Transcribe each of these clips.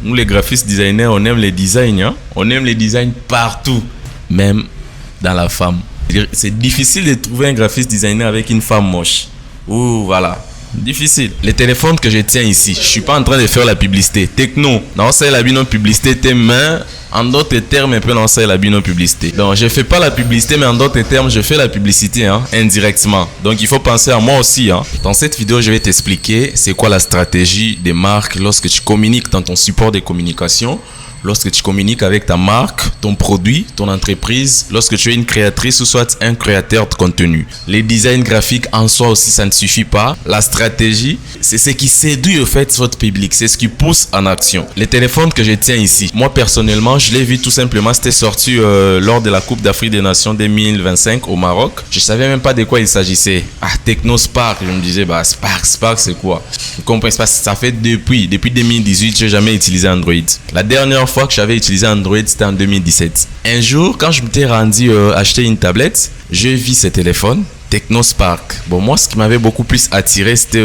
Nous, les graphistes designers, on aime les designs. Hein? On aime les designs partout, même dans la femme. C'est difficile de trouver un graphiste designer avec une femme moche. Ouh, voilà. Difficile. Les téléphones que je tiens ici, je suis pas en train de faire la publicité. Techno, non, c'est la bino publicité tes mains. En d'autres termes, un peu lancer la bino publicité. Donc, je fais pas la publicité, mais en d'autres termes, je fais la publicité indirectement. Donc, il faut penser à moi aussi. Dans cette vidéo, je vais t'expliquer c'est quoi la stratégie des marques lorsque tu communiques dans ton support de communication. Lorsque tu communiques avec ta marque, ton produit, ton entreprise, lorsque tu es une créatrice ou soit un créateur de contenu. Les designs graphiques en soi aussi, ça ne suffit pas. La stratégie, c'est ce qui séduit au fait votre public. C'est ce qui pousse en action. Les téléphones que je tiens ici, moi personnellement, je l'ai vu tout simplement. C'était sorti lors de la Coupe d'Afrique des Nations 2025 au Maroc. Je savais même pas de quoi il s'agissait. Techno Spark, je me disais, Spark c'est quoi? Vous comprenez pas, ça fait depuis 2018, j'ai jamais utilisé Android. La dernière fois que j'avais utilisé Android, c'était en 2017. Un jour, quand je m'étais rendu acheter une tablette, j'ai vu ce téléphone, Techno Spark. Bon, moi, ce qui m'avait beaucoup plus attiré, c'était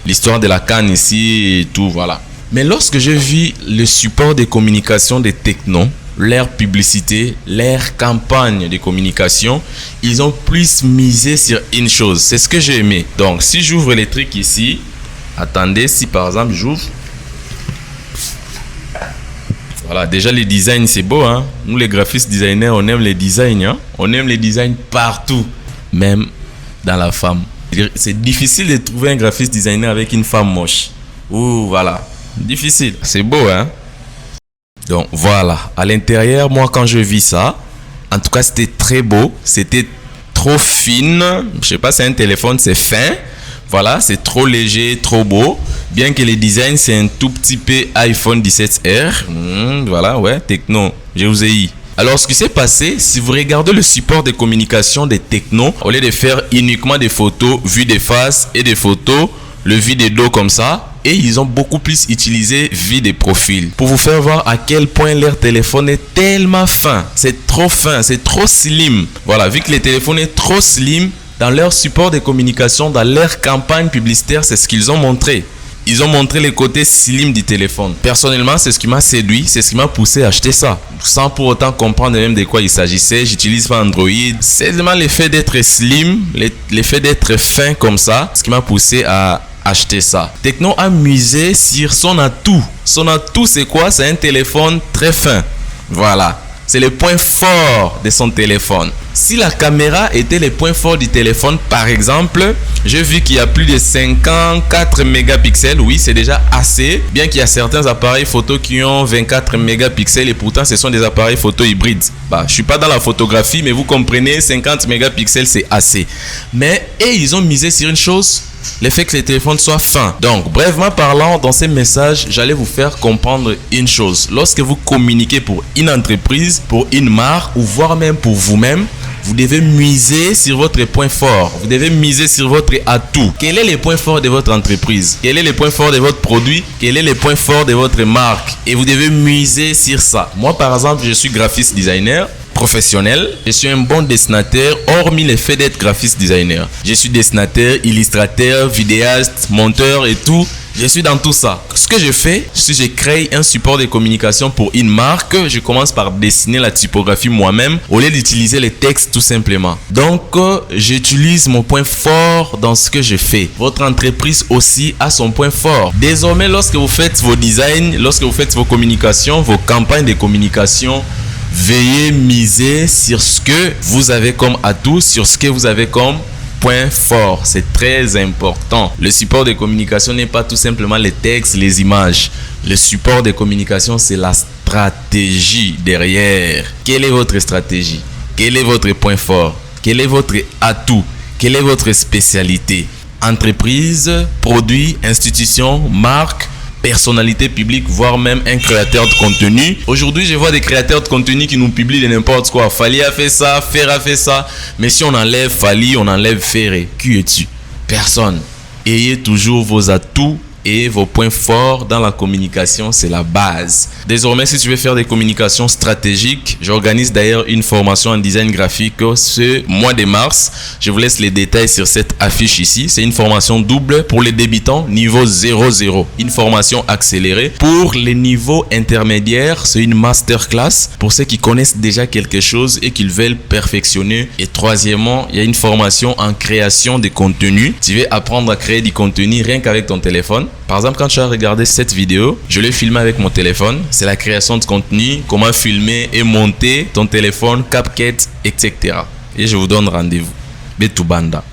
l'histoire de la canne ici et tout, voilà. Mais lorsque j'ai vu le support de communication de Techno, leur publicité, leur campagne de communication, ils ont plus misé sur une chose. C'est ce que j'ai aimé. Donc, si j'ouvre les trucs ici, attendez, si par exemple j'ouvre, voilà, déjà les designs c'est beau, hein. Nous les graphistes designers, on aime les designs, hein. On aime les designs partout, même dans la femme. C'est difficile de trouver un graphiste designer avec une femme moche. Ouh, voilà, difficile. C'est beau, hein. Donc voilà, à l'intérieur, moi quand je vis ça, en tout cas c'était très beau, c'était trop fine. Je sais pas, c'est un téléphone, c'est fin. Voilà, c'est trop léger, trop beau. Bien que les designs, c'est un tout petit peu iPhone 17R. Voilà, ouais, Techno, je vous ai eu. Alors, ce qui s'est passé, si vous regardez le support de communication des Techno, au lieu de faire uniquement des photos vues de face et des photos, le vue de dos comme ça, et ils ont beaucoup plus utilisé vue de profil pour vous faire voir à quel point leur téléphone est tellement fin. C'est trop fin, c'est trop slim. Voilà, vu que le téléphone est trop slim, dans leur support de communication, dans leur campagne publicitaire, c'est ce qu'ils ont montré. Ils ont montré les côtés slim du téléphone. Personnellement, c'est ce qui m'a séduit, c'est ce qui m'a poussé à acheter ça. Sans pour autant comprendre même de quoi il s'agissait. J'utilise pas Android. C'est seulement l'effet d'être slim, l'effet d'être fin comme ça, ce qui m'a poussé à acheter ça. Techno a misé sur son atout. Son atout, c'est quoi? C'est un téléphone très fin. Voilà. C'est le point fort de son téléphone. Si la caméra était le point fort du téléphone, par exemple, j'ai vu qu'il y a plus de 54 mégapixels. Oui, c'est déjà assez. Bien qu'il y a certains appareils photo qui ont 24 mégapixels et pourtant ce sont des appareils photo hybrides. Je suis pas dans la photographie, mais vous comprenez, 50 mégapixels c'est assez. Mais ils ont misé sur une chose, le fait que les téléphones soient fins. Donc, brèvement parlant, dans ces messages, j'allais vous faire comprendre une chose. Lorsque vous communiquez pour une entreprise, pour une marque ou voire même pour vous-même, vous devez miser sur votre point fort. Vous devez miser sur votre atout. Quel est le point fort de votre entreprise? Quel est le point fort de votre produit? Quel est le point fort de votre marque? Et vous devez miser sur ça. Moi, par exemple, je suis graphiste designer professionnel. Je suis un bon dessinateur, hormis le fait d'être graphiste designer. Je suis dessinateur, illustrateur, vidéaste, monteur et tout. Je suis dans tout ça. Ce que je fais, si je crée un support de communication pour une marque, je commence par dessiner la typographie moi-même au lieu d'utiliser les textes tout simplement. Donc, j'utilise mon point fort dans ce que je fais. Votre entreprise aussi a son point fort. Désormais, lorsque vous faites vos designs, lorsque vous faites vos communications, vos campagnes de communication, veuillez miser sur ce que vous avez comme atout, sur ce que vous avez comme point fort. C'est très important. Le support de communication n'est pas tout simplement les textes, les images. Le support de communication, c'est la stratégie derrière. Quelle est votre stratégie? Quel est votre point fort? Quel est votre atout? Quelle est votre spécialité? Entreprise, produit, institution, marque, personnalité publique, voire même un créateur de contenu. Aujourd'hui, je vois des créateurs de contenu qui nous publient de n'importe quoi. Fali a fait ça, Ferre a fait ça. Mais si on enlève Fali, on enlève Ferre. Qui es-tu? Personne. Ayez toujours vos atouts et vos points forts dans la communication, c'est la base. Désormais, si tu veux faire des communications stratégiques, j'organise d'ailleurs une formation en design graphique ce mois de mars. Je vous laisse les détails sur cette affiche ici. C'est une formation double pour les débutants, niveau 0-0. Une formation accélérée. Pour les niveaux intermédiaires, c'est une masterclass pour ceux qui connaissent déjà quelque chose et qu'ils veulent perfectionner. Et troisièmement, il y a une formation en création de contenu. Tu veux apprendre à créer du contenu rien qu'avec ton téléphone. Par exemple, quand tu as regardé cette vidéo, je l'ai filmé avec mon téléphone. C'est la création de contenu, comment filmer et monter ton téléphone, CapCut, etc. Et je vous donne rendez-vous. Betu Banda.